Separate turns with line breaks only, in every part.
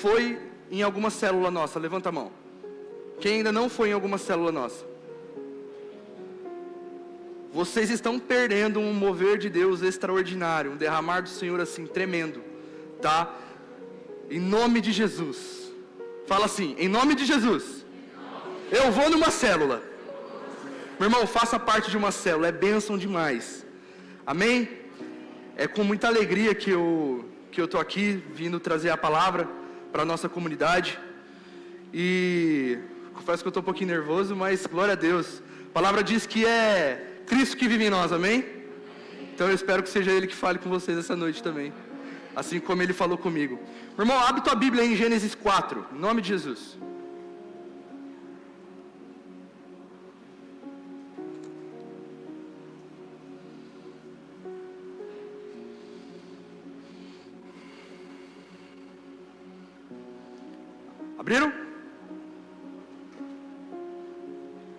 foi em alguma célula nossa? Levanta a mão. Quem ainda não foi em alguma célula nossa? Vocês estão perdendo um mover de Deus extraordinário, um derramar do Senhor assim, tremendo, tá? Em nome de Jesus. Fala assim, em nome de Jesus. Eu vou numa célula. Meu irmão, faça parte de uma célula, é bênção demais. Amém? É com muita alegria que eu estou aqui, vindo trazer a palavra para a nossa comunidade. E confesso que eu estou um pouquinho nervoso, mas glória a Deus. A palavra diz que é Cristo que vive em nós, amém? Então eu espero que seja Ele que fale com vocês essa noite também, assim como Ele falou comigo. Meu irmão, abre tua Bíblia em Gênesis 4, em nome de Jesus. Abriram?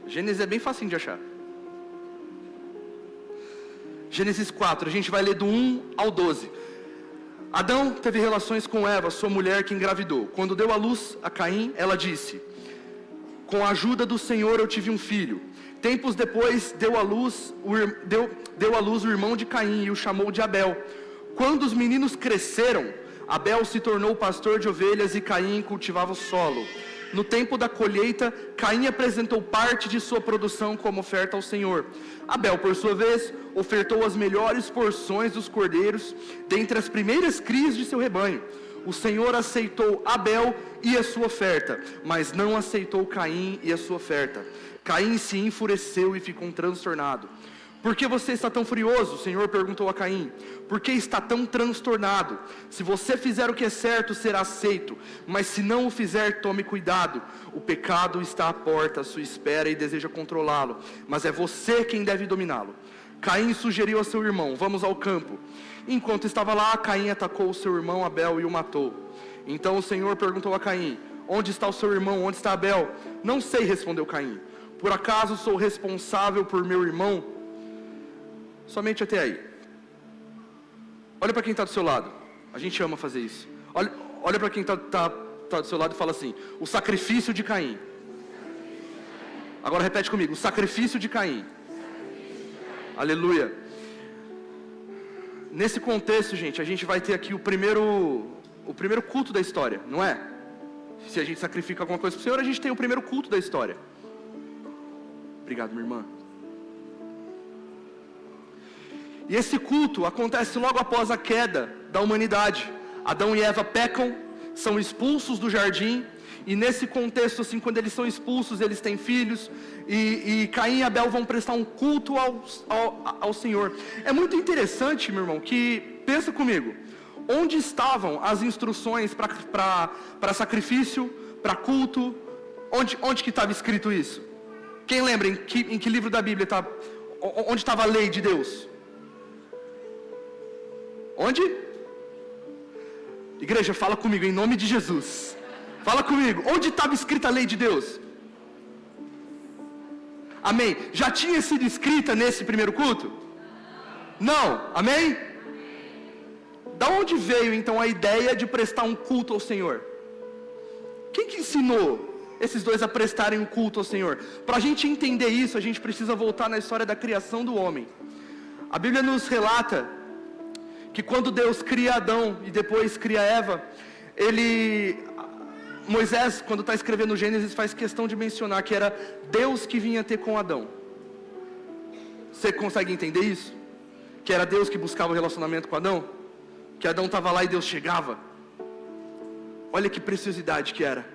Gênesis é bem facinho de achar. Gênesis 4, a gente vai ler do 1 ao 12. Adão teve relações com Eva, sua mulher, que engravidou. Quando deu à luz a Caim, ela disse: com a ajuda do Senhor eu tive um filho. Tempos depois deu à luz o irmão de Caim e o chamou de Abel. Quando os meninos cresceram, Abel se tornou pastor de ovelhas e Caim cultivava o solo. No tempo da colheita, Caim apresentou parte de sua produção como oferta ao Senhor. Abel, por sua vez, ofertou as melhores porções dos cordeiros dentre as primeiras crias de seu rebanho. O Senhor aceitou Abel e a sua oferta, mas não aceitou Caim e a sua oferta. Caim se enfureceu e ficou transtornado. Por que você está tão furioso? O Senhor perguntou a Caim. Por que está tão transtornado? Se você fizer o que é certo, será aceito. Mas se não o fizer, tome cuidado. O pecado está à porta, à sua espera, e deseja controlá-lo. Mas é você quem deve dominá-lo. Caim sugeriu a seu irmão: vamos ao campo. Enquanto estava lá, Caim atacou o seu irmão Abel e o matou. Então o Senhor perguntou a Caim: onde está o seu irmão? Onde está Abel? Não sei, respondeu Caim. Por acaso sou responsável por meu irmão? Somente até aí. Olha para quem está do seu lado. A gente ama fazer isso. Olha para quem está do seu lado e fala assim: o sacrifício de Caim. Agora repete comigo: o sacrifício de Caim. Aleluia. Nesse contexto, gente, a gente vai ter aqui o primeiro culto da história, não é? Se a gente sacrifica alguma coisa para o Senhor, a gente tem o primeiro culto da história. Obrigado, minha irmã. E esse culto acontece logo após a queda da humanidade. Adão e Eva pecam, são expulsos do jardim. E nesse contexto, assim, quando eles são expulsos, eles têm filhos. E Caim e Abel vão prestar um culto ao Senhor. É muito interessante, meu irmão, que, pensa comigo, onde estavam as instruções para sacrifício, para culto? Onde que estava escrito isso? Quem lembra em que livro da Bíblia está? Onde estava a lei de Deus? Onde? Igreja, fala comigo, em nome de Jesus. Fala comigo, onde estava escrita a lei de Deus? Amém? Já tinha sido escrita nesse primeiro culto? Não, amém? Da onde veio então a ideia de prestar um culto ao Senhor? Quem que ensinou esses dois a prestarem um culto ao Senhor? Para a gente entender isso, a gente precisa voltar na história da criação do homem. A Bíblia nos relata que quando Deus cria Adão e depois cria Eva, Moisés, quando está escrevendo Gênesis, faz questão de mencionar que era Deus que vinha ter com Adão. Você consegue entender isso? Que era Deus que buscava o relacionamento com Adão? Que Adão estava lá e Deus chegava? Olha que preciosidade que era.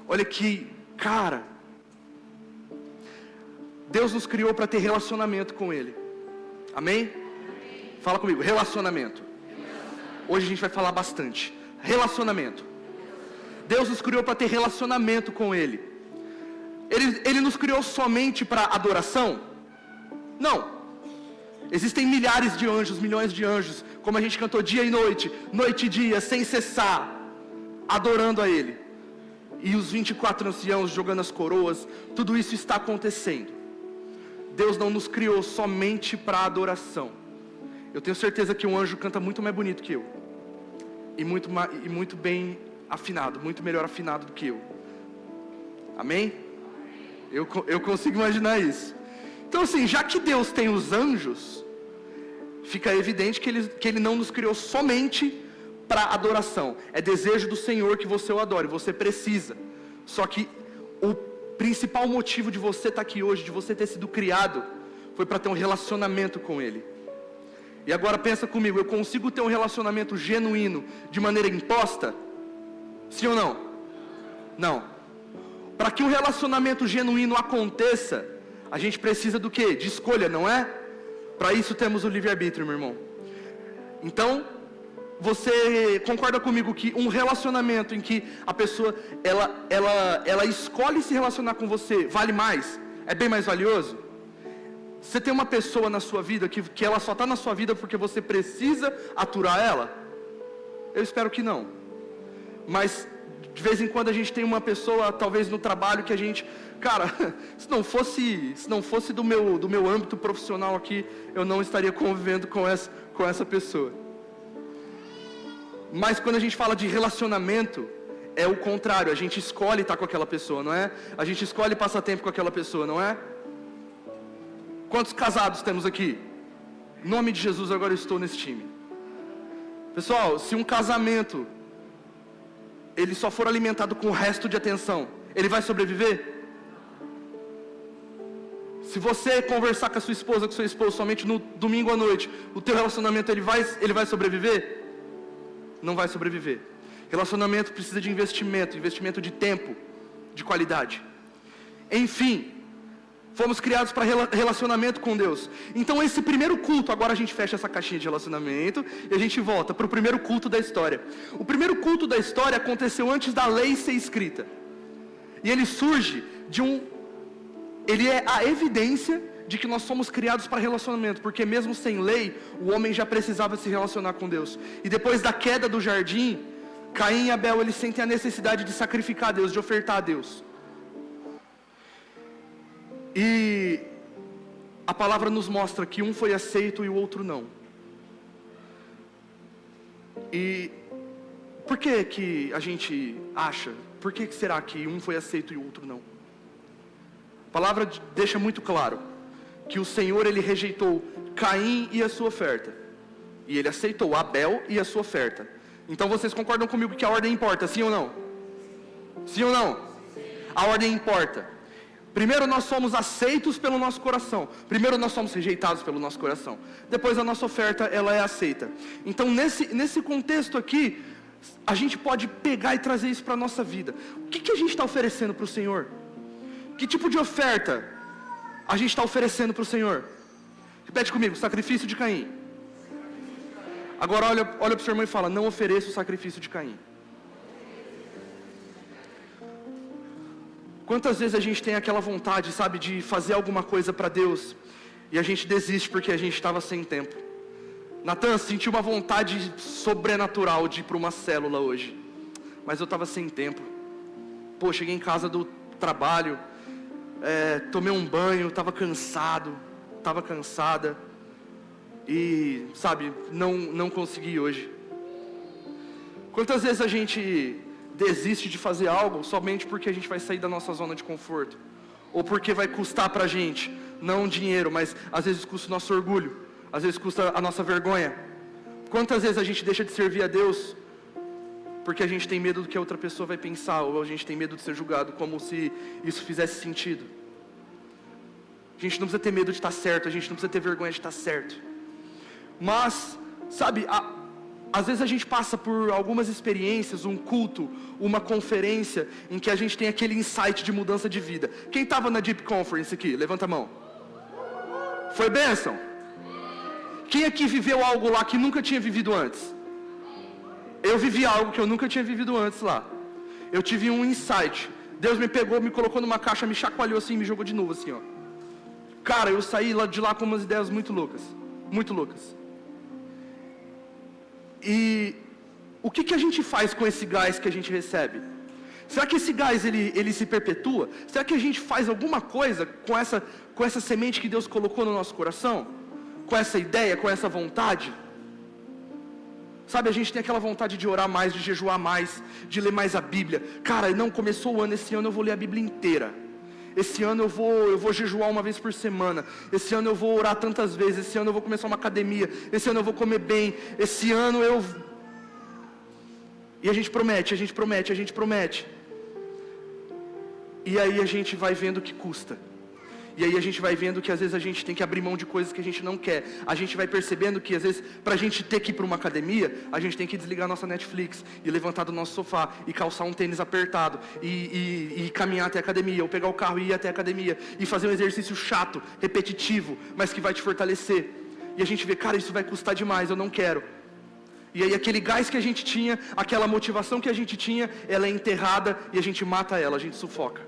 Olha que, cara, Deus nos criou para ter relacionamento com Ele. Amém? Fala comigo, relacionamento. Hoje a gente vai falar bastante. Relacionamento. Deus nos criou para ter relacionamento com Ele. Ele nos criou somente para adoração? Não. Existem milhares de anjos, milhões de anjos, como a gente cantou dia e noite, noite e dia, sem cessar, adorando a Ele. E os 24 anciãos jogando as coroas, tudo isso está acontecendo. Deus não nos criou somente para adoração. Eu tenho certeza que um anjo canta muito mais bonito que eu. E muito bem afinado, muito melhor afinado do que eu. Amém? Eu consigo imaginar isso. Então assim, já que Deus tem os anjos, fica evidente que Ele não nos criou somente para adoração. É desejo do Senhor que você o adore, você precisa. Só que o principal motivo de você estar aqui hoje, de você ter sido criado, foi para ter um relacionamento com Ele. E agora pensa comigo, eu consigo ter um relacionamento genuíno de maneira imposta? Sim ou não? Não. Para que um relacionamento genuíno aconteça, a gente precisa do quê? De escolha, não é? Para isso temos o livre-arbítrio, meu irmão. Então, você concorda comigo que um relacionamento em que a pessoa, ela escolhe se relacionar com você, vale mais? É bem mais valioso? Você tem uma pessoa na sua vida que ela só está na sua vida porque você precisa aturar ela? Eu espero que não. Mas de vez em quando a gente tem uma pessoa, talvez no trabalho, que a gente, cara, se não fosse do meu âmbito profissional aqui, eu não estaria convivendo com essa pessoa. Mas quando a gente fala de relacionamento, é o contrário, a gente escolhe estar com aquela pessoa, não é? A gente escolhe passar tempo com aquela pessoa, não é? Quantos casados temos aqui? Em nome de Jesus, agora eu estou nesse time. Pessoal, se um casamento ele só for alimentado com o resto de atenção, ele vai sobreviver? Se você conversar com a sua esposa, com o seu esposo somente no domingo à noite, o teu relacionamento ele vai sobreviver? Não vai sobreviver. Relacionamento precisa de investimento de tempo, de qualidade. Enfim, fomos criados para relacionamento com Deus. Então esse primeiro culto, agora a gente fecha essa caixinha de relacionamento e a gente volta para o primeiro culto da história. O primeiro culto da história aconteceu antes da lei ser escrita. E ele surge ele é a evidência de que nós somos criados para relacionamento, porque mesmo sem lei, o homem já precisava se relacionar com Deus. E depois da queda do jardim, Caim e Abel, eles sentem a necessidade de sacrificar a Deus, de ofertar a Deus. E a palavra nos mostra que um foi aceito e o outro não. E por que a gente acha? Por que será que um foi aceito e o outro não? A palavra deixa muito claro que o Senhor, ele rejeitou Caim e a sua oferta, e ele aceitou Abel e a sua oferta. Então vocês concordam comigo que a ordem importa, sim ou não? Sim ou não? A ordem importa. Primeiro nós somos aceitos pelo nosso coração. Primeiro nós somos rejeitados pelo nosso coração. Depois a nossa oferta, ela é aceita. Então nesse contexto aqui, a gente pode pegar e trazer isso para a nossa vida. O que a gente está oferecendo para o Senhor? Que tipo de oferta a gente está oferecendo para o Senhor? Repete comigo, sacrifício de Caim. Agora olha para o seu irmão e fala, não ofereça o sacrifício de Caim. Quantas vezes a gente tem aquela vontade, sabe, de fazer alguma coisa para Deus, e a gente desiste porque a gente estava sem tempo. Natan, senti uma vontade sobrenatural de ir para uma célula hoje, mas eu estava sem tempo. Pô, cheguei em casa do trabalho, tomei um banho, estava cansado, estava cansada, e, sabe, não consegui hoje. Quantas vezes a gente desiste de fazer algo somente porque a gente vai sair da nossa zona de conforto, ou porque vai custar pra gente, não dinheiro, mas às vezes custa o nosso orgulho, às vezes custa a nossa vergonha. Quantas vezes a gente deixa de servir a Deus porque a gente tem medo do que a outra pessoa vai pensar, ou a gente tem medo de ser julgado, como se isso fizesse sentido. A gente não precisa ter medo de estar certo, a gente não precisa ter vergonha de estar certo. Mas, sabe, às vezes a gente passa por algumas experiências, um culto, uma conferência, em que a gente tem aquele insight de mudança de vida. Quem estava na Deep Conference aqui? Levanta a mão. Foi bênção? Quem aqui viveu algo lá que nunca tinha vivido antes? Eu vivi algo que eu nunca tinha vivido antes lá. Eu tive um insight. Deus me pegou, me colocou numa caixa, me chacoalhou assim, me jogou de novo assim, ó. Cara, eu saí de lá com umas ideias muito loucas. Muito loucas. E o que a gente faz com esse gás que a gente recebe? Será que esse gás ele se perpetua? Será que a gente faz alguma coisa com essa semente que Deus colocou no nosso coração? Com essa ideia, com essa vontade? Sabe, a gente tem aquela vontade de orar mais, de jejuar mais, de ler mais a Bíblia. Cara, não, começou o ano, esse ano eu vou ler a Bíblia inteira. Esse ano eu vou jejuar uma vez por semana. Esse ano eu vou orar tantas vezes. Esse ano eu vou começar uma academia. Esse ano eu vou comer bem. Esse ano eu... E a gente promete. E aí a gente vai vendo que custa. E aí a gente vai vendo que às vezes a gente tem que abrir mão de coisas que a gente não quer. A gente vai percebendo que às vezes, pra gente ter que ir para uma academia, a gente tem que desligar nossa Netflix e levantar do nosso sofá e calçar um tênis apertado e caminhar até a academia, ou pegar o carro e ir até a academia e fazer um exercício chato, repetitivo, mas que vai te fortalecer. E a gente vê, cara, isso vai custar demais, eu não quero. E aí aquele gás que a gente tinha, aquela motivação que a gente tinha, ela é enterrada e a gente mata ela, a gente sufoca.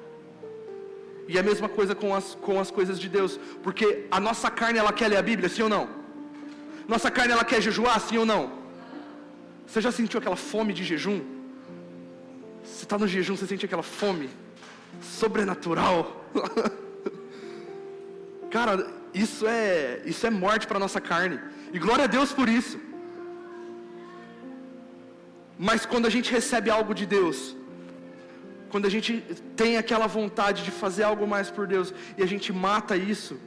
E a mesma coisa com as coisas de Deus. Porque a nossa carne, ela quer ler a Bíblia, sim ou não? Nossa carne, ela quer jejuar, sim ou não? Você já sentiu aquela fome de jejum? Você está no jejum, você sente aquela fome sobrenatural. Cara, isso é morte para a nossa carne. E glória a Deus por isso. Mas quando a gente recebe algo de Deus, quando a gente tem aquela vontade de fazer algo mais por Deus, e a gente mata isso,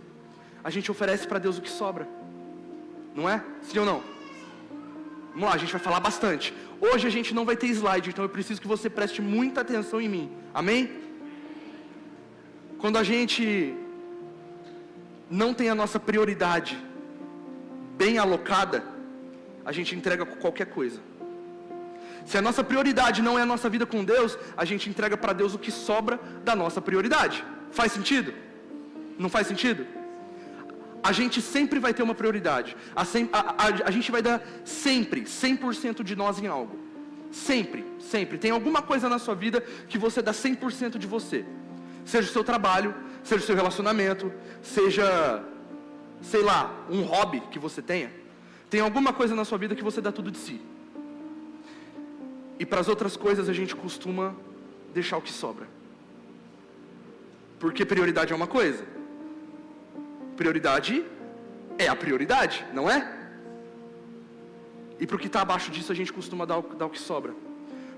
a gente oferece para Deus o que sobra. Não é? Sim ou não? Vamos lá, a gente vai falar bastante. Hoje a gente não vai ter slide, então eu preciso que você preste muita atenção em mim. Amém? Quando a gente não tem a nossa prioridade bem alocada, a gente entrega qualquer coisa. Se a nossa prioridade não é a nossa vida com Deus, a gente entrega para Deus o que sobra da nossa prioridade. Faz sentido? Não faz sentido? A gente sempre vai ter uma prioridade. A gente vai dar sempre 100% de nós em algo. Sempre. Tem alguma coisa na sua vida que você dá 100% de você. Seja o seu trabalho, seja o seu relacionamento, seja, sei lá, um hobby que você tenha. Tem alguma coisa na sua vida que você dá tudo de si. E para as outras coisas a gente costuma deixar o que sobra. Porque prioridade é uma coisa. Prioridade é a prioridade, não é? E para o que está abaixo disso a gente costuma dar o que sobra.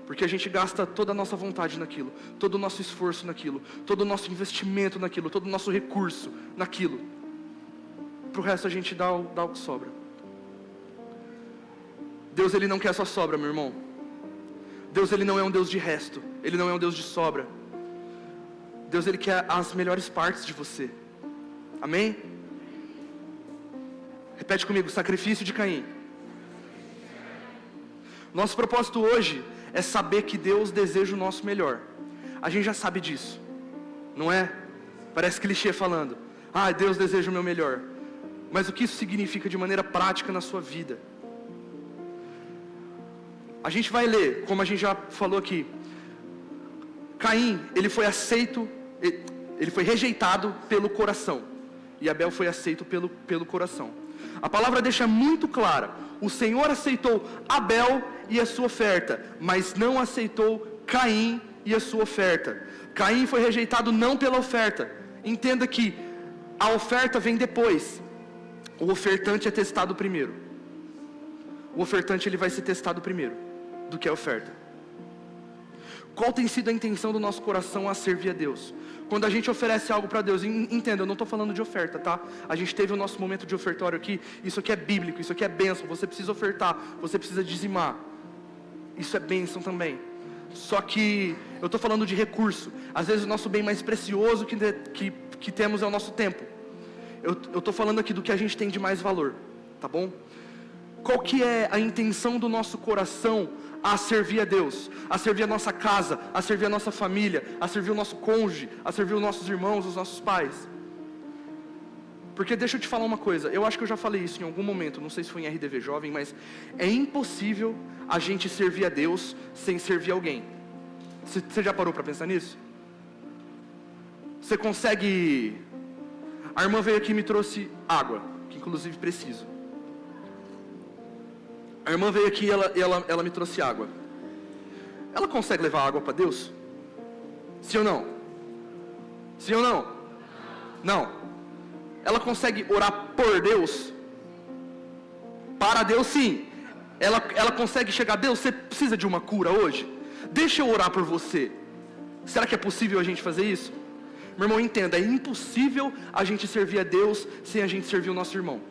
Porque a gente gasta toda a nossa vontade naquilo, todo o nosso esforço naquilo, todo o nosso investimento naquilo, todo o nosso recurso naquilo. Para o resto a gente dá o que sobra. Deus, Ele não quer só sobra, meu irmão. Deus, Ele não é um Deus de resto. Ele não é um Deus de sobra. Deus, Ele quer as melhores partes de você. Amém? Repete comigo, sacrifício de Caim. Nosso propósito hoje é saber que Deus deseja o nosso melhor. A gente já sabe disso, não é? Parece clichê falando, Deus deseja o meu melhor. Mas o que isso significa de maneira prática na sua vida? A gente vai ler, como a gente já falou aqui. Caim, ele foi rejeitado pelo coração. E Abel foi aceito pelo coração. A palavra deixa muito clara. O Senhor aceitou Abel e a sua oferta, mas não aceitou Caim e a sua oferta. Caim foi rejeitado não pela oferta. Entenda que a oferta vem depois. O ofertante é testado primeiro. O ofertante, ele vai ser testado primeiro do que a oferta. Qual tem sido a intenção do nosso coração a servir a Deus? Quando a gente oferece algo para Deus, entenda, eu não estou falando de oferta, tá? A gente teve o nosso momento de ofertório aqui. Isso aqui é bíblico, isso aqui é bênção. Você precisa ofertar, você precisa dizimar. Isso é bênção também. Só que eu estou falando de recurso. Às vezes o nosso bem mais precioso que temos é o nosso tempo. Eu estou falando aqui do que a gente tem de mais valor, tá bom? Qual que é a intenção do nosso coração a servir a Deus, a servir a nossa casa, a servir a nossa família, a servir o nosso cônjuge, a servir os nossos irmãos, os nossos pais? Porque deixa eu te falar uma coisa, eu acho que eu já falei isso em algum momento, não sei se foi em RDV Jovem, mas é impossível a gente servir a Deus sem servir alguém. Você já parou para pensar nisso? Você consegue... A irmã veio aqui e me trouxe água, que inclusive preciso. A irmã veio aqui e ela me trouxe água. Ela consegue levar água para Deus? Sim ou não? Sim ou não? Não. Ela consegue orar por Deus? Para Deus, sim. ela consegue chegar, Deus, você precisa de uma cura hoje? Deixa eu orar por você. Será que é possível a gente fazer isso? Meu irmão, entenda, é impossível a gente servir a Deus sem a gente servir o nosso irmão,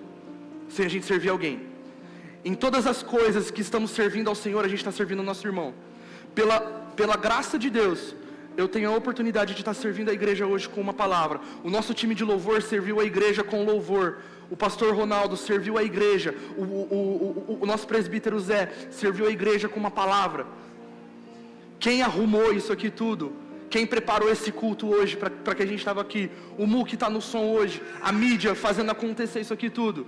sem a gente servir alguém. Em todas as coisas que estamos servindo ao Senhor, a gente está servindo o nosso irmão. Pela graça de Deus, eu tenho a oportunidade de estar servindo a igreja hoje com uma palavra. O nosso time de louvor serviu a igreja com louvor. O pastor Ronaldo serviu a igreja. O nosso presbítero Zé serviu a igreja com uma palavra. Quem arrumou isso aqui tudo? Quem preparou esse culto hoje para que a gente estava aqui? O Mu que está no som hoje. A mídia fazendo acontecer isso aqui tudo.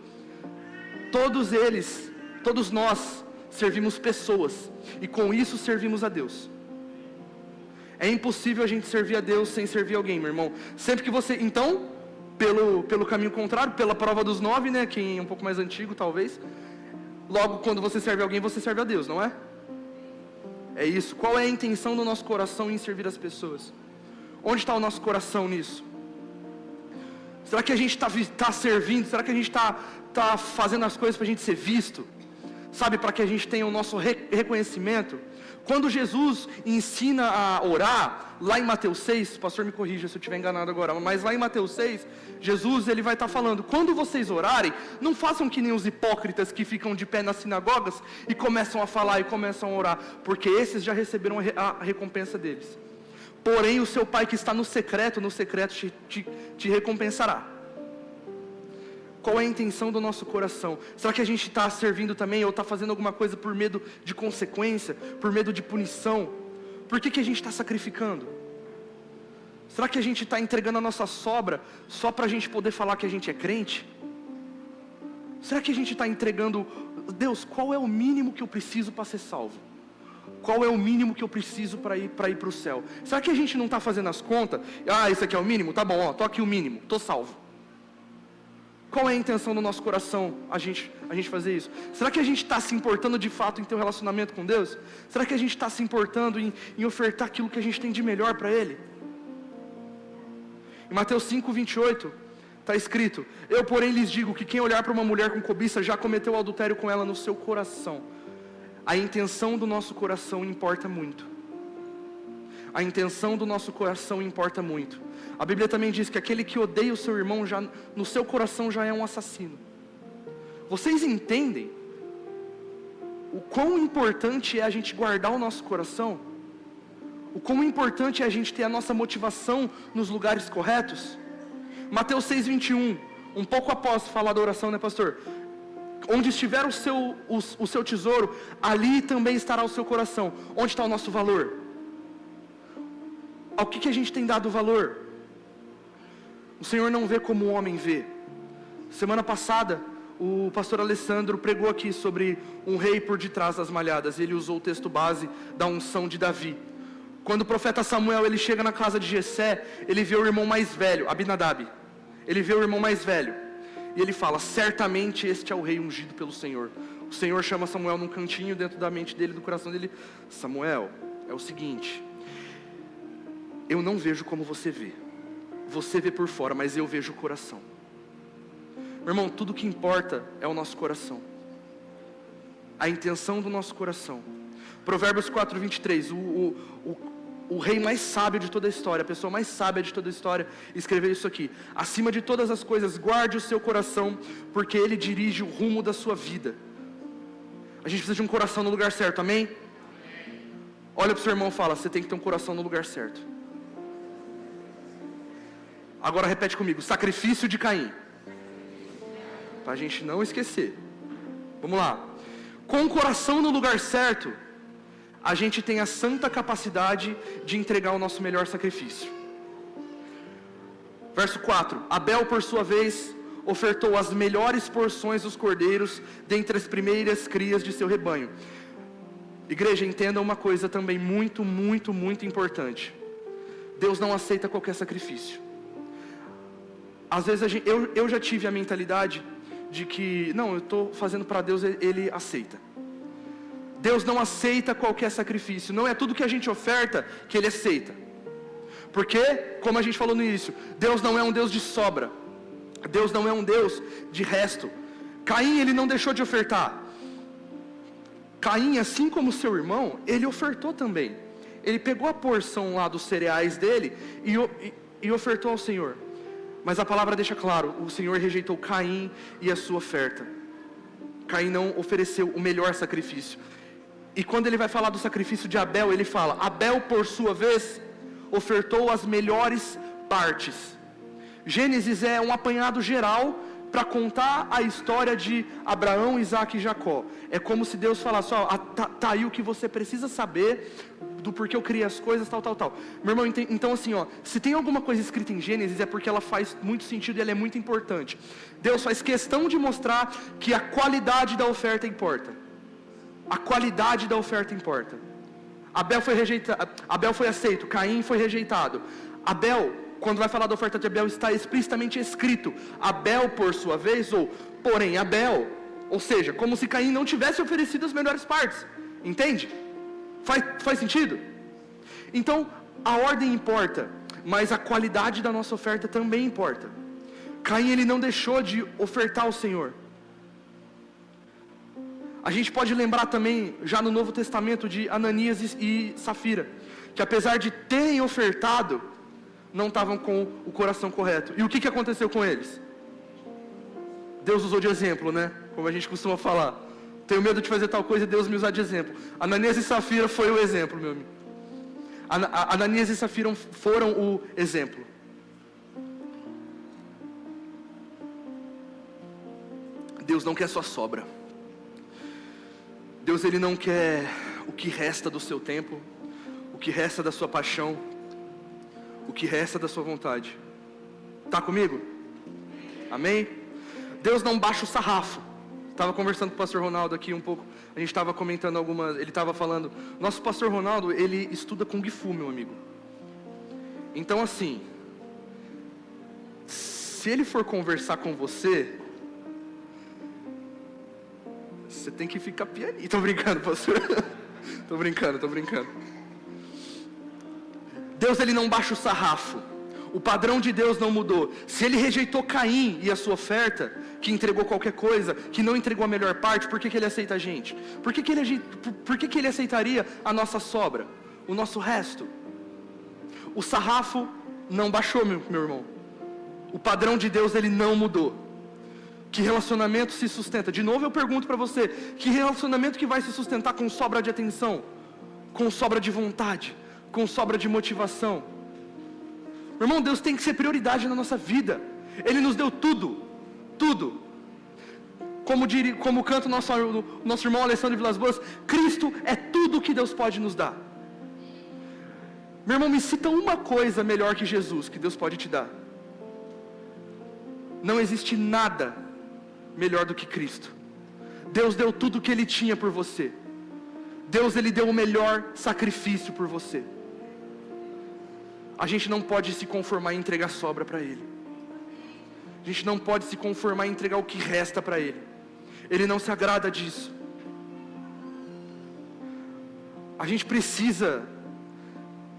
Todos eles, todos nós servimos pessoas. E com isso servimos a Deus. É impossível a gente servir a Deus sem servir alguém, meu irmão. Sempre que você... Então, pelo caminho contrário, pela prova dos 9, né? Quem é um pouco mais antigo, talvez. Logo, quando você serve alguém, você serve a Deus, não é? É isso. Qual é a intenção do nosso coração em servir as pessoas? Onde está o nosso coração nisso? Será que a gente está servindo? Será que a gente está fazendo as coisas para a gente ser visto? Sabe, para que a gente tenha o nosso reconhecimento? Quando Jesus ensina a orar, lá em Mateus 6, o pastor me corrija se eu estiver enganado agora, mas lá em Mateus 6, Jesus ele vai estar falando, quando vocês orarem, não façam que nem os hipócritas que ficam de pé nas sinagogas e começam a falar e começam a orar, porque esses já receberam a recompensa deles. Porém, o seu Pai que está no secreto te recompensará. Qual é a intenção do nosso coração? Será que a gente está servindo também, ou está fazendo alguma coisa por medo de consequência, por medo de punição? Por que a gente está sacrificando? Será que a gente está entregando a nossa sobra só para a gente poder falar que a gente é crente? Será que a gente está entregando, Deus, qual é o mínimo que eu preciso para ser salvo? Qual é o mínimo que eu preciso para ir para o céu? Será que a gente não está fazendo as contas? Isso aqui é o mínimo? Tá bom, tô aqui o mínimo, tô salvo. Qual é a intenção do nosso coração a gente fazer isso? Será que a gente está se importando de fato em ter um relacionamento com Deus? Será que a gente está se importando em ofertar aquilo que a gente tem de melhor para Ele? Em Mateus 5:28 está escrito: eu porém lhes digo que quem olhar para uma mulher com cobiça já cometeu adultério com ela no seu coração. A intenção do nosso coração importa muito. A intenção do nosso coração importa muito. A Bíblia também diz que aquele que odeia o seu irmão, já, no seu coração já é um assassino. Vocês entendem o quão importante é a gente guardar o nosso coração? O quão importante é a gente ter a nossa motivação nos lugares corretos? Mateus 6:21, um pouco após falar da oração, né, pastor? Onde estiver o seu tesouro, ali também estará o seu coração. Onde está o nosso valor? Ao que a gente tem dado valor? O Senhor não vê como o homem vê. Semana passada, o pastor Alessandro pregou aqui sobre um rei por detrás das malhadas. Ele usou o texto base da unção de Davi. Quando o profeta Samuel ele chega na casa de Jessé, ele vê o irmão mais velho, Abinadab. Ele vê o irmão mais velho. E ele fala, certamente este é o rei ungido pelo Senhor. O Senhor chama Samuel num cantinho dentro da mente dele, do coração dele. Samuel, é o seguinte, eu não vejo como você vê. Você vê por fora, mas eu vejo o coração. Meu irmão, tudo que importa é o nosso coração. A intenção do nosso coração. Provérbios 4:23, o rei mais sábio de toda a história, a pessoa mais sábia de toda a história, escreveu isso aqui: acima de todas as coisas, guarde o seu coração, porque ele dirige o rumo da sua vida. A gente precisa de um coração no lugar certo, amém? Olha para o seu irmão e fala, você tem que ter um coração no lugar certo. Agora repete comigo, sacrifício de Caim. Para a gente não esquecer. Vamos lá. Com o coração no lugar certo, a gente tem a santa capacidade de entregar o nosso melhor sacrifício. Verso 4. Abel, por sua vez, ofertou as melhores porções dos cordeiros dentre as primeiras crias de seu rebanho. Igreja, entenda uma coisa também muito, muito, muito importante. Deus não aceita qualquer sacrifício. Às vezes eu já tive a mentalidade de que, não, eu estou fazendo para Deus, Ele aceita. Deus não aceita qualquer sacrifício. Não é tudo que a gente oferta que Ele aceita. Porque, como a gente falou no início, Deus não é um Deus de sobra. Deus não é um Deus de resto. Caim, ele não deixou de ofertar. Caim, assim como seu irmão, ele ofertou também. Ele pegou a porção lá dos cereais dele e ofertou ao Senhor. Mas a palavra deixa claro, o Senhor rejeitou Caim e a sua oferta. Caim não ofereceu o melhor sacrifício. E quando ele vai falar do sacrifício de Abel, ele fala: Abel, por sua vez, ofertou as melhores partes. Gênesis é um apanhado geral para contar a história de Abraão, Isaac e Jacó. É como se Deus falasse: ó, tá aí o que você precisa saber do porquê eu criei as coisas, tal. Meu irmão, então assim, ó, se tem alguma coisa escrita em Gênesis é porque ela faz muito sentido e ela é muito importante. Deus faz questão de mostrar que a qualidade da oferta importa. A qualidade da oferta importa. Abel foi rejeitado, Abel foi aceito, Caim foi rejeitado. Abel, quando vai falar da oferta de Abel, está explicitamente escrito: Abel por sua vez, ou porém Abel. Ou seja, como se Caim não tivesse oferecido as melhores partes. Entende? Faz sentido? Então, a ordem importa, mas a qualidade da nossa oferta também importa. Caim, ele não deixou de ofertar ao Senhor. A gente pode lembrar também, já no Novo Testamento, de Ananias e Safira, que apesar de terem ofertado, não estavam com o coração correto. E o que aconteceu com eles? Deus usou de exemplo, né? Como a gente costuma falar. Tenho medo de fazer tal coisa e Deus me usar de exemplo. Ananias e Safira foi o exemplo, meu amigo. Ananias e Safira foram o exemplo. Deus não quer sua sobra. Deus, ele não quer o que resta do seu tempo, o que resta da sua paixão, o que resta da sua vontade. Tá comigo? Amém? Deus não baixa o sarrafo. Estava conversando com o pastor Ronaldo aqui um pouco. A gente estava comentando algumas. Ele estava falando. Nosso pastor Ronaldo, ele estuda Kung Fu, meu amigo. Então assim, se ele for conversar com você, você tem que ficar pianinho. Tô brincando, pastor. Tô brincando. Deus, ele não baixa o sarrafo. O padrão de Deus não mudou. Se ele rejeitou Caim e a sua oferta, que entregou qualquer coisa, que não entregou a melhor parte, por que ele aceita a gente? Por que ele aceitaria a nossa sobra? O nosso resto? O sarrafo não baixou, meu irmão. O padrão de Deus, ele não mudou. Que relacionamento se sustenta? De novo eu pergunto para você, que relacionamento que vai se sustentar com sobra de atenção, com sobra de vontade, com sobra de motivação? Meu irmão, Deus tem que ser prioridade na nossa vida. Ele nos deu tudo. Como canta o nosso irmão Alessandro Vilas Boas, Cristo é tudo que Deus pode nos dar. Meu irmão, me cita uma coisa melhor que Jesus que Deus pode te dar. Não existe nada melhor do que Cristo. Deus deu tudo o que Ele tinha por você. Deus, Ele deu o melhor sacrifício por você. A gente não pode se conformar em entregar sobra para Ele. A gente não pode se conformar em entregar o que resta para Ele. Ele não se agrada disso. A gente precisa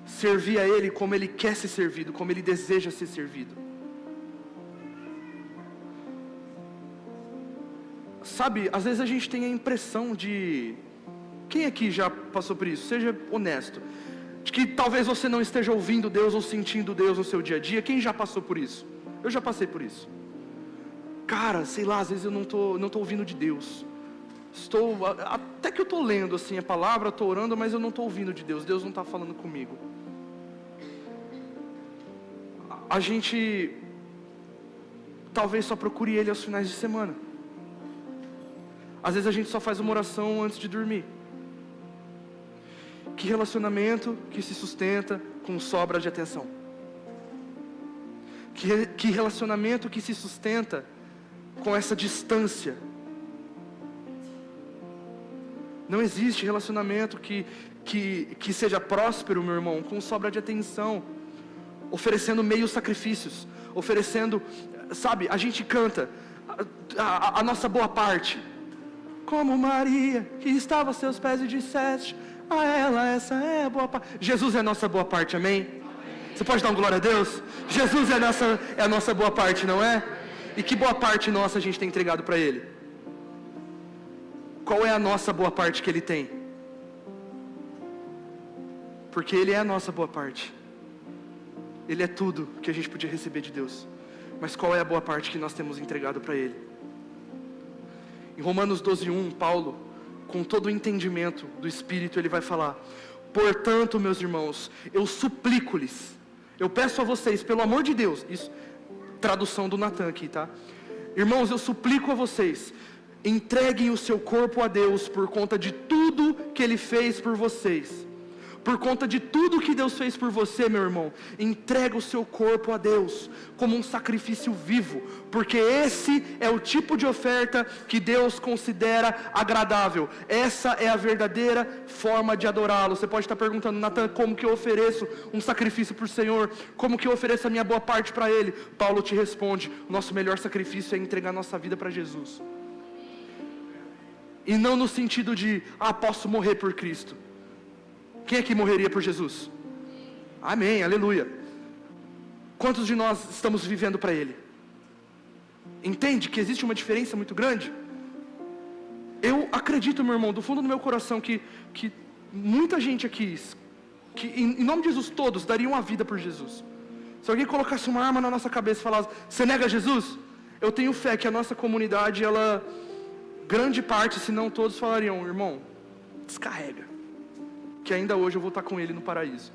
servir a Ele como Ele quer ser servido, como Ele deseja ser servido. Sabe, às vezes a gente tem a impressão de... Quem aqui já passou por isso? Seja honesto. De que talvez você não esteja ouvindo Deus ou sentindo Deus no seu dia a dia. Quem já passou por isso? Eu já passei por isso. Cara, sei lá, às vezes eu não tô ouvindo de Deus. Até que eu estou lendo assim a palavra, estou orando, mas eu não estou ouvindo de Deus. Deus não está falando comigo. A gente talvez só procure Ele aos finais de semana. Às vezes a gente só faz uma oração antes de dormir. Que relacionamento que se sustenta com sobra de atenção? Que relacionamento que se sustenta com essa distância? Não existe relacionamento que seja próspero, meu irmão, com sobra de atenção, oferecendo meios sacrifícios, oferecendo, sabe, a gente canta a nossa boa parte. Como Maria, que estava aos seus pés e disseste a ela, essa é a boa parte. Jesus é a nossa boa parte, amém? Você pode dar um glória a Deus? Jesus é a nossa boa parte, não é? E que boa parte nossa a gente tem entregado para Ele? qual é a nossa boa parte que Ele tem? Porque Ele é a nossa boa parte. Ele é tudo que a gente podia receber de Deus. Mas qual é a boa parte que nós temos entregado para Ele? Em Romanos 12:1, Paulo, com todo o entendimento do Espírito, ele vai falar: portanto, meus irmãos, eu suplico-lhes, eu peço a vocês, pelo amor de Deus, isso, tradução do Natan aqui, tá? Irmãos, eu suplico a vocês, entreguem o seu corpo a Deus por conta de tudo que Ele fez por vocês. Por conta de tudo que Deus fez por você, meu irmão, entrega o seu corpo a Deus como um sacrifício vivo, porque esse é o tipo de oferta que Deus considera agradável. Essa é a verdadeira forma de adorá-lo. Você pode estar perguntando: Natan, como que eu ofereço um sacrifício para o Senhor? Como que eu ofereço a minha boa parte para Ele? Paulo te responde: o nosso melhor sacrifício é entregar nossa vida para Jesus. E não no sentido de, posso morrer por Cristo. Quem é que morreria por Jesus? Amém, aleluia. Quantos de nós estamos vivendo para Ele? Entende que existe uma diferença muito grande? Eu acredito, meu irmão, do fundo do meu coração, que muita gente aqui, que em nome de Jesus todos, dariam a vida por Jesus. Se alguém colocasse uma arma na nossa cabeça e falasse: você nega Jesus? Eu tenho fé que a nossa comunidade, grande parte, se não todos, falariam: irmão, descarrega, que ainda hoje eu vou estar com Ele no paraíso.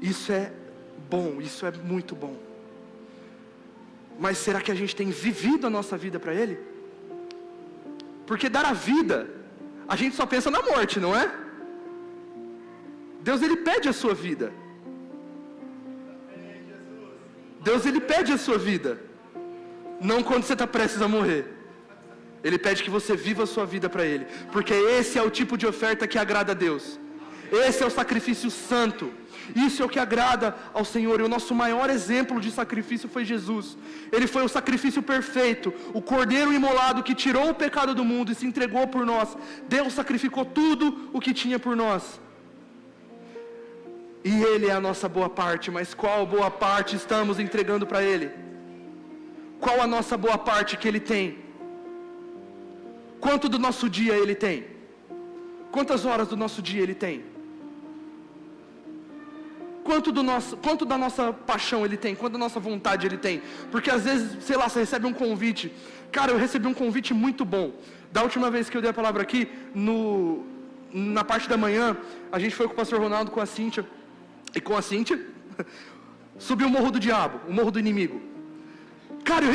Isso é bom, isso é muito bom. Mas será que a gente tem vivido a nossa vida para Ele? Porque dar a vida, a gente só pensa na morte, não é? Deus, Ele pede a sua vida. Deus, Ele pede a sua vida. Não quando você está prestes a morrer. Ele pede que você viva a sua vida para Ele, porque esse é o tipo de oferta que agrada a Deus. Esse é o sacrifício santo. Isso é o que agrada ao Senhor. E o nosso maior exemplo de sacrifício foi Jesus. Ele foi o sacrifício perfeito, o cordeiro imolado que tirou o pecado do mundo e se entregou por nós. Deus sacrificou tudo o que tinha por nós. E Ele é a nossa boa parte. Mas qual boa parte estamos entregando para Ele? Qual a nossa boa parte que Ele tem? Quanto do nosso dia Ele tem? Quantas horas do nosso dia Ele tem? Quanto da nossa paixão Ele tem? Quanto da nossa vontade Ele tem? Porque às vezes, sei lá, você recebe um convite. Cara, eu recebi um convite muito bom. Da última vez que eu dei a palavra aqui, na parte da manhã, a gente foi com o pastor Ronaldo, com a Cíntia, subiu o Morro do Diabo, o Morro do Inimigo. Cara,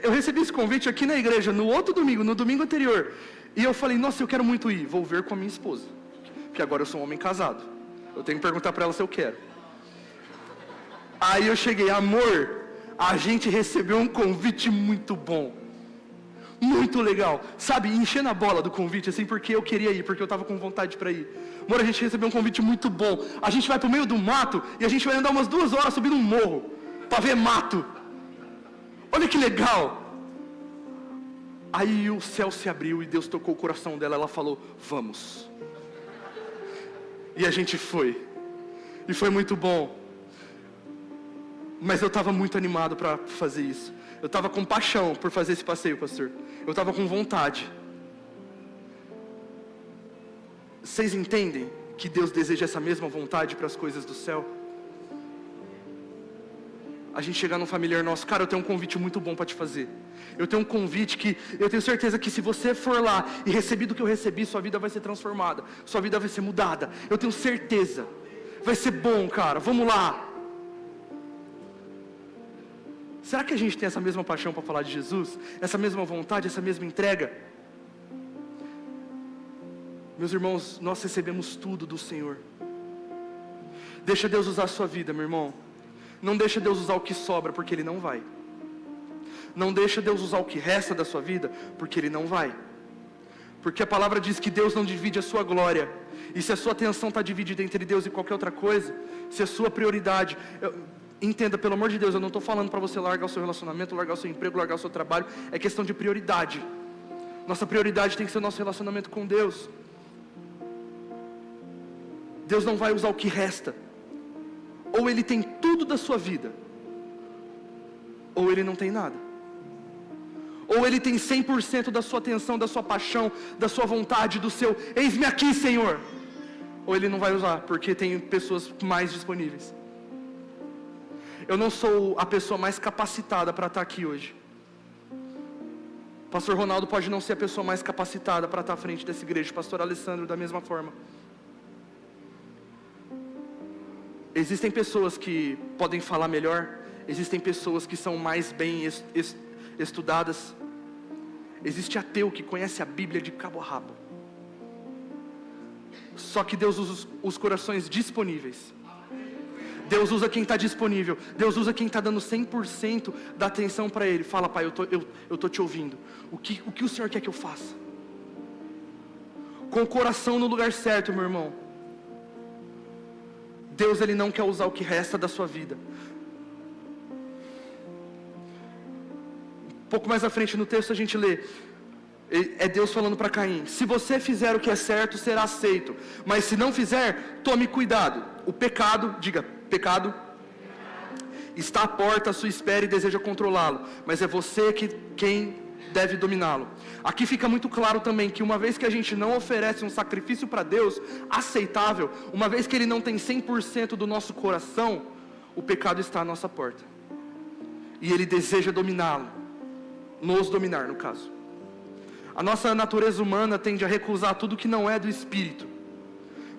eu recebi esse convite aqui na igreja, no outro domingo, no domingo anterior. E eu falei: nossa, eu quero muito ir, vou ver com a minha esposa. Porque agora eu sou um homem casado. Eu tenho que perguntar para ela se eu quero. Aí eu cheguei: amor, a gente recebeu um convite muito bom. Muito legal. Sabe, enchendo a bola do convite, assim, porque eu queria ir, porque eu estava com vontade para ir. Amor, a gente recebeu um convite muito bom. A gente vai para o meio do mato e a gente vai andar umas 2 horas subindo um morro, para ver mato. Olha que legal. Aí o céu se abriu e Deus tocou o coração dela. Ela falou: vamos. E a gente foi. E foi muito bom. Mas eu estava muito animado para fazer isso. Eu estava com paixão por fazer esse passeio, pastor. Eu estava com vontade. Vocês entendem que Deus deseja essa mesma vontade para as coisas do céu? A gente chegar num familiar nosso: cara, eu tenho um convite muito bom para te fazer. Eu tenho um convite que eu tenho certeza que se você for lá e receber do que eu recebi, sua vida vai ser transformada, sua vida vai ser mudada. Eu tenho certeza. Vai ser bom, cara, vamos lá. Será que a gente tem essa mesma paixão para falar de Jesus? Essa mesma vontade, essa mesma entrega? Meus irmãos, nós recebemos tudo do Senhor. Deixa Deus usar a sua vida, meu irmão. Não deixa Deus usar o que sobra, porque Ele não vai. Não deixa Deus usar o que resta da sua vida, porque Ele não vai. Porque a palavra diz que Deus não divide a sua glória. E se a sua atenção está dividida entre Deus e qualquer outra coisa, se a sua prioridade... Entenda, pelo amor de Deus, eu não estou falando para você largar o seu relacionamento, largar o seu emprego, largar o seu trabalho. É questão de prioridade. Nossa prioridade tem que ser o nosso relacionamento com Deus. Deus não vai usar o que resta. Ou Ele tem tudo da sua vida, ou Ele não tem nada. Ou ele tem 100% da sua atenção, da sua paixão, da sua vontade, do seu eis-me aqui, Senhor. Ou ele não vai usar, porque tem pessoas mais disponíveis. Eu não sou a pessoa mais capacitada para estar aqui hoje. Pastor Ronaldo pode não ser a pessoa mais capacitada para estar à frente dessa igreja. Pastor Alessandro da mesma forma. Existem pessoas que podem falar melhor. Existem pessoas que são mais bem estudadas. Existe ateu que conhece a Bíblia de cabo a rabo. Só que Deus usa os corações disponíveis. Deus usa quem está disponível. Deus usa quem está dando 100% da atenção para Ele. Fala, Pai, eu estou te ouvindo. O que o Senhor quer que eu faça? Com o coração no lugar certo, meu irmão. Deus, Ele não quer usar o que resta da sua vida. Um pouco mais à frente no texto a gente lê. É Deus falando para Caim: se você fizer o que é certo, será aceito. Mas se não fizer, tome cuidado. O pecado, diga, pecado, está à porta, à sua espera e deseja controlá-lo. Mas é você quem deve dominá-lo. Aqui fica muito claro também que uma vez que a gente não oferece um sacrifício para Deus aceitável, uma vez que Ele não tem 100% do nosso coração, o pecado está à nossa porta. E Ele deseja dominá-lo. Nos dominar, no caso. A nossa natureza humana tende a recusar tudo que não é do Espírito.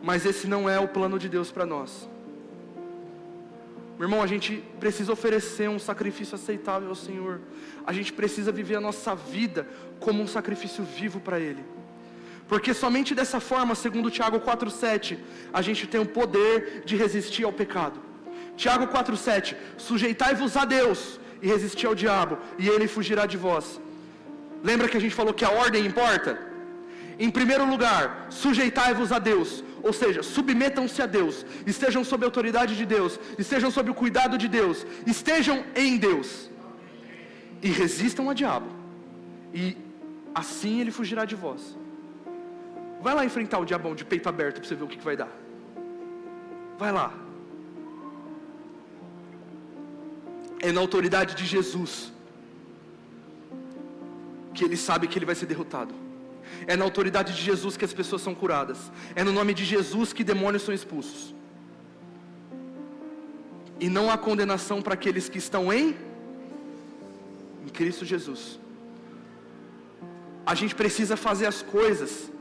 Mas esse não é o plano de Deus para nós. Meu irmão, a gente precisa oferecer um sacrifício aceitável ao Senhor. A gente precisa viver a nossa vida como um sacrifício vivo para Ele. Porque somente dessa forma, segundo Tiago 4,7, a gente tem o poder de resistir ao pecado. Tiago 4,7, sujeitai-vos a Deus e resistir ao diabo, e ele fugirá de vós. Lembra que a gente falou que a ordem importa? Em primeiro lugar, sujeitai-vos a Deus, ou seja, submetam-se a Deus, estejam sob a autoridade de Deus, estejam sob o cuidado de Deus, estejam em Deus, e resistam ao diabo, e assim ele fugirá de vós. Vai lá enfrentar o diabão de peito aberto, para você ver o que vai dar. Vai lá. É na autoridade de Jesus que ele sabe que ele vai ser derrotado. É na autoridade de Jesus que as pessoas são curadas. É no nome de Jesus que demônios são expulsos. E não há condenação para aqueles que estão em Cristo Jesus. A gente precisa fazer as coisas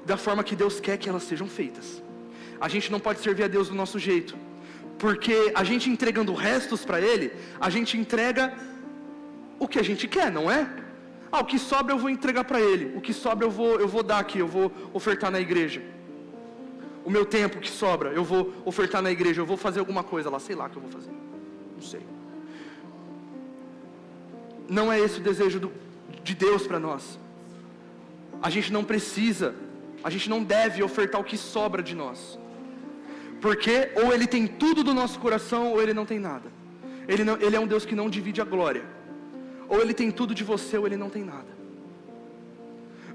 da forma que Deus quer que elas sejam feitas. A gente não pode servir a Deus do nosso jeito. Porque a gente entregando restos para Ele, a gente entrega o que a gente quer, não é? O que sobra eu vou entregar para Ele. O que sobra eu vou dar aqui, eu vou ofertar na igreja. O meu tempo que sobra, eu vou ofertar na igreja. Eu vou fazer alguma coisa lá, sei lá o que eu vou fazer. Não sei. Não é esse o desejo de Deus para nós. A gente não precisa, a gente não deve ofertar o que sobra de nós. Porque ou Ele tem tudo do nosso coração, ou Ele não tem nada. Ele é um Deus que não divide a glória. Ou Ele tem tudo de você, ou Ele não tem nada.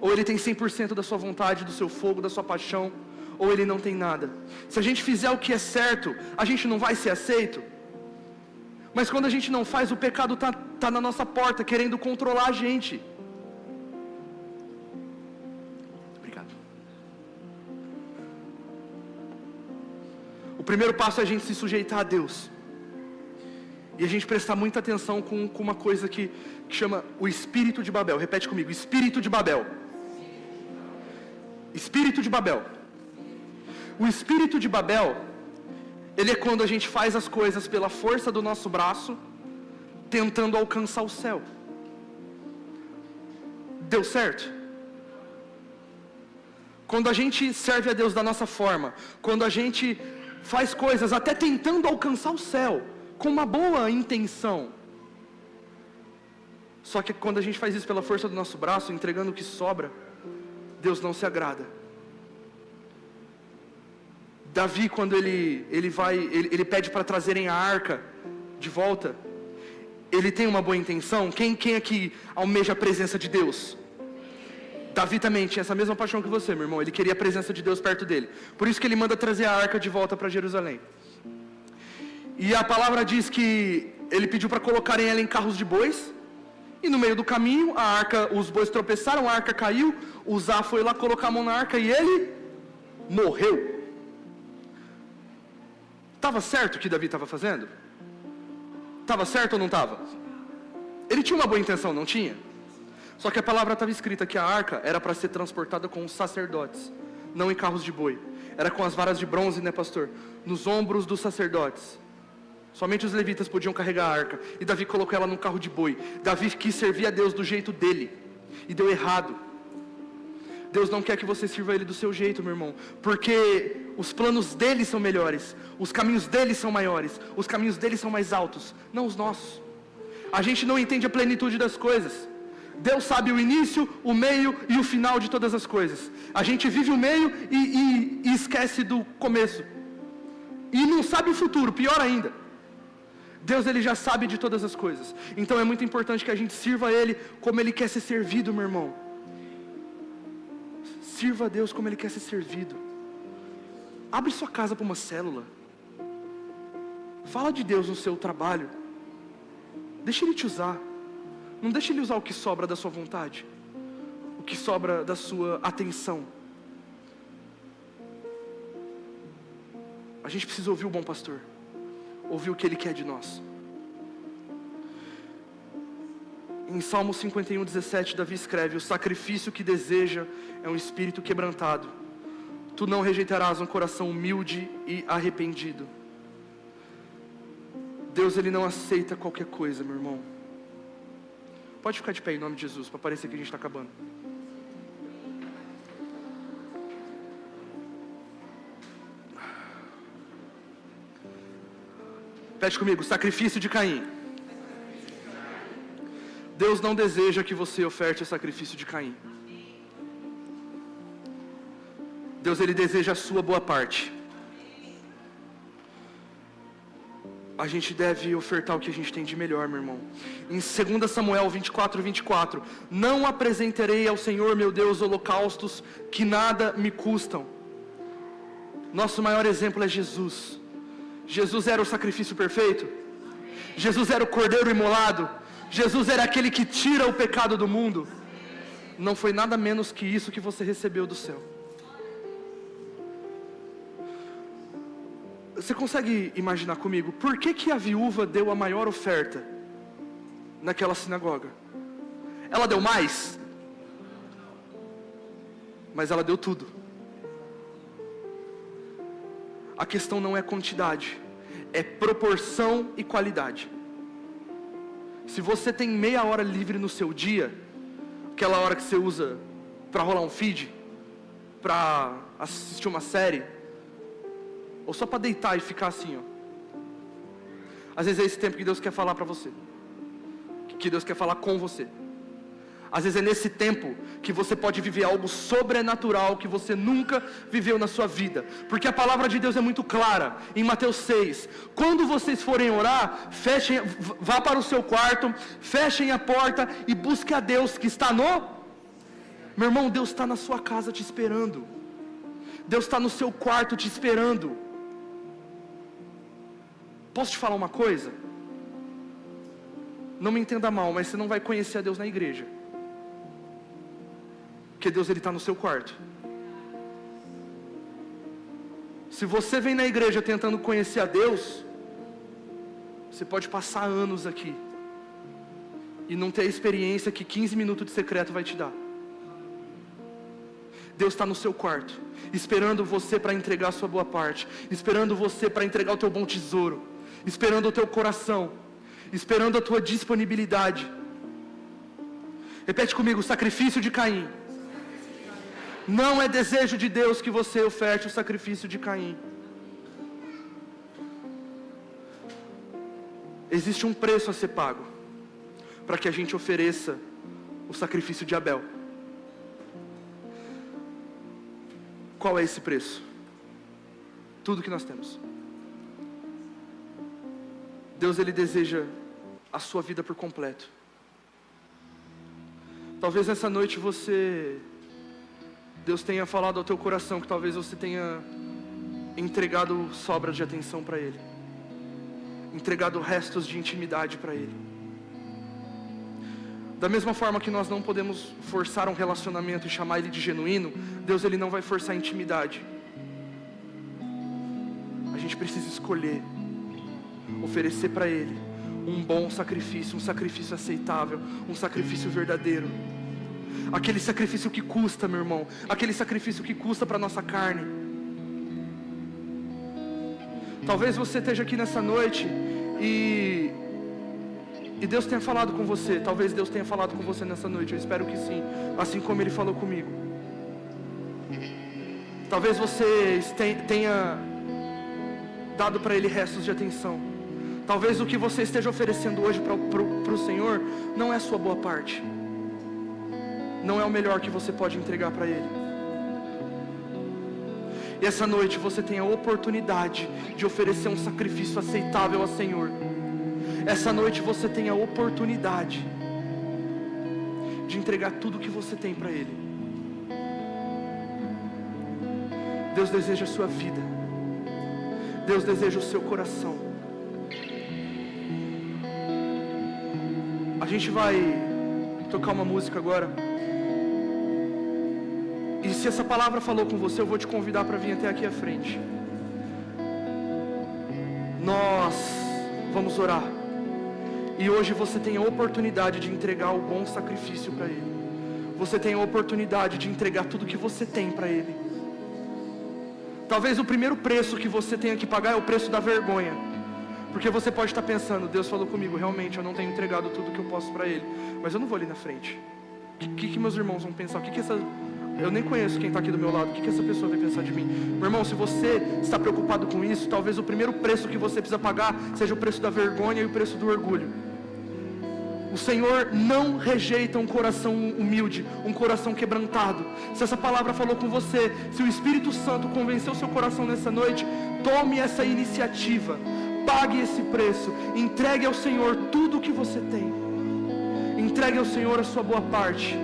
Ou Ele tem 100% da sua vontade, do seu fogo, da sua paixão, ou Ele não tem nada. Se a gente fizer o que é certo, a gente não vai ser aceito. Mas quando a gente não faz, o pecado está na nossa porta, querendo controlar a gente. O primeiro passo é a gente se sujeitar a Deus. E a gente prestar muita atenção com uma coisa que chama o Espírito de Babel. Repete comigo, Espírito de Babel. Espírito de Babel. O Espírito de Babel, ele é quando a gente faz as coisas pela força do nosso braço, tentando alcançar o céu. Deu certo? Quando a gente serve a Deus da nossa forma, quando a gente faz coisas até tentando alcançar o céu, com uma boa intenção. Só que quando a gente faz isso pela força do nosso braço, entregando o que sobra, Deus não se agrada. Davi, quando ele pede para trazerem a arca de volta, ele tem uma boa intenção. Quem aqui almeja a presença de Deus? Davi também tinha essa mesma paixão que você, meu irmão. Ele queria a presença de Deus perto dele. Por isso que ele manda trazer a arca de volta para Jerusalém. E a palavra diz que ele pediu para colocarem ela em carros de bois, E no meio do caminho, a arca, os bois tropeçaram, a arca caiu, Uzá foi lá colocar a mão na arca e ele morreu. Estava certo o que Davi estava fazendo? Estava certo ou não estava? Ele tinha uma boa intenção, não tinha? Só que a palavra estava escrita que a arca era para ser transportada com os sacerdotes, não em carros de boi. Era com as varas de bronze, né, pastor? Nos ombros dos sacerdotes. Somente os levitas podiam carregar a arca. E Davi colocou ela num carro de boi. Davi quis servir a Deus do jeito dele. E deu errado. Deus não quer que você sirva a Ele do seu jeito, meu irmão. Porque os planos dele são melhores. Os caminhos dele são maiores. Os caminhos dele são mais altos. Não os nossos. A gente não entende a plenitude das coisas. Deus sabe o início, o meio e o final de todas as coisas. A gente vive o meio e esquece do começo. E não sabe o futuro, pior ainda. Deus, Ele já sabe de todas as coisas. Então é muito importante que a gente sirva a Ele como Ele quer ser servido, meu irmão. Sirva a Deus como Ele quer ser servido. Abre sua casa para uma célula. Fala de Deus no seu trabalho. Deixa Ele te usar. Não deixe Ele usar o que sobra da sua vontade, o que sobra da sua atenção. A gente precisa ouvir o bom pastor, ouvir o que Ele quer de nós. Em Salmo 51:17, Davi escreve: o sacrifício que deseja é um espírito quebrantado. Tu não rejeitarás um coração humilde e arrependido. Deus, Ele não aceita qualquer coisa, meu irmão. Pode ficar de pé em nome de Jesus, para parecer que a gente está acabando. Repete comigo: sacrifício de Caim. Deus não deseja que você oferte o sacrifício de Caim. Deus, Ele deseja a sua boa parte. A gente deve ofertar o que a gente tem de melhor, meu irmão. Em 2 Samuel 24:24, não apresentarei ao Senhor meu Deus holocaustos que nada me custam. Nosso maior exemplo é Jesus. Jesus era o sacrifício perfeito. Jesus era o cordeiro imolado. Jesus era aquele que tira o pecado do mundo. Não foi nada menos que isso que você recebeu do céu. Você consegue imaginar comigo, por que a viúva deu a maior oferta naquela sinagoga? Ela deu mais? Mas ela deu tudo. A questão não é quantidade, é proporção e qualidade. Se você tem meia hora livre no seu dia, aquela hora que você usa para rolar um feed, para assistir uma série, ou só para deitar e ficar assim, ó. Às vezes é esse tempo que Deus quer falar para você, que Deus quer falar com você. Às vezes é nesse tempo que você pode viver algo sobrenatural que você nunca viveu na sua vida. Porque a palavra de Deus é muito clara, em Mateus 6. Quando vocês forem orar, vá para o seu quarto, fechem a porta e busque a Deus que está no... Meu irmão, Deus está na sua casa te esperando. Deus está no seu quarto te esperando. Posso te falar uma coisa? Não me entenda mal, mas você não vai conhecer a Deus na igreja. Porque Deus, Ele está no seu quarto. Se você vem na igreja tentando conhecer a Deus, você pode passar anos aqui e não ter a experiência que 15 minutos de secreto vai te dar. Deus está no seu quarto, esperando você para entregar a sua boa parte, esperando você para entregar o teu bom tesouro, esperando o teu coração, esperando a tua disponibilidade. Repete comigo: sacrifício de Caim. Não é desejo de Deus que você oferte o sacrifício de Caim. Existe um preço a ser pago para que a gente ofereça o sacrifício de Abel. Qual é esse preço? Tudo que nós temos. Deus, Ele deseja a sua vida por completo. Talvez nessa noite Deus tenha falado ao teu coração que talvez você tenha entregado sobras de atenção para Ele, entregado restos de intimidade para Ele. Da mesma forma que nós não podemos forçar um relacionamento e chamar ele de genuíno, Deus ele não vai forçar a intimidade. A gente precisa escolher, oferecer para ele um bom sacrifício, um sacrifício aceitável, um sacrifício verdadeiro. Aquele sacrifício que custa, meu irmão, aquele sacrifício que custa para a nossa carne. Talvez você esteja aqui nessa noite e Deus tenha falado com você. Talvez Deus tenha falado com você nessa noite. Eu espero que sim, assim como Ele falou comigo. Talvez você tenha dado para Ele restos de atenção. Talvez o que você esteja oferecendo hoje para o Senhor não é a sua boa parte. Não é o melhor que você pode entregar para Ele. E essa noite você tem a oportunidade de oferecer um sacrifício aceitável ao Senhor. Essa noite você tem a oportunidade de entregar tudo que você tem para Ele. Deus deseja a sua vida. Deus deseja o seu coração. A gente vai tocar uma música agora. E se essa palavra falou com você, eu vou te convidar para vir até aqui à frente. Nós vamos orar. E hoje você tem a oportunidade de entregar o bom sacrifício para Ele. Você tem a oportunidade de entregar tudo que você tem para Ele. Talvez o primeiro preço que você tenha que pagar é o preço da vergonha. Porque você pode estar pensando, Deus falou comigo, realmente eu não tenho entregado tudo que eu posso para Ele. Mas eu não vou ali na frente. O que meus irmãos vão pensar? Eu nem conheço quem está aqui do meu lado. O que essa pessoa vai pensar de mim? Meu irmão, se você está preocupado com isso, talvez o primeiro preço que você precisa pagar seja o preço da vergonha e o preço do orgulho. O Senhor não rejeita um coração humilde, um coração quebrantado. Se essa palavra falou com você, se o Espírito Santo convenceu seu coração nessa noite, tome essa iniciativa, pague esse preço, entregue ao Senhor tudo o que você tem. Entregue ao Senhor a sua boa parte.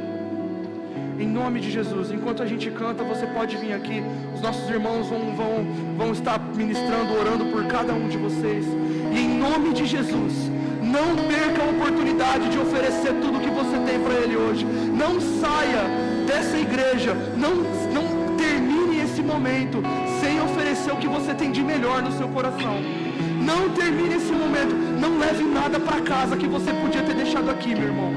Em nome de Jesus, enquanto a gente canta, você pode vir aqui. Os nossos irmãos vão estar ministrando, orando por cada um de vocês. E em nome de Jesus, não perca a oportunidade de oferecer tudo que você tem para Ele hoje. Não saia dessa igreja, não termine esse momento sem oferecer o que você tem de melhor no seu coração. Não termine esse momento, não leve nada para casa que você podia ter deixado aqui, meu irmão.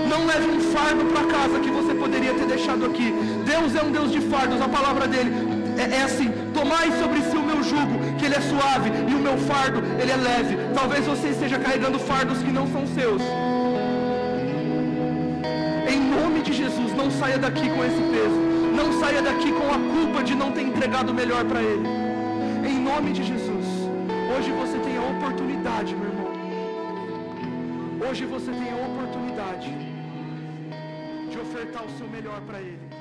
Não leve um fardo para casa que você poderia ter deixado aqui. Deus é um Deus de fardos, a palavra dele é assim: tomai sobre si o meu jugo, que ele é suave, e o meu fardo, ele é leve. Talvez você esteja carregando fardos que não são seus. Em nome de Jesus, não saia daqui com esse peso. Não saia daqui com a culpa de não ter entregado o melhor para Ele. Em nome de Jesus, hoje você tem a oportunidade, meu irmão. Hoje você tem a oportunidade de ofertar o seu melhor para Ele.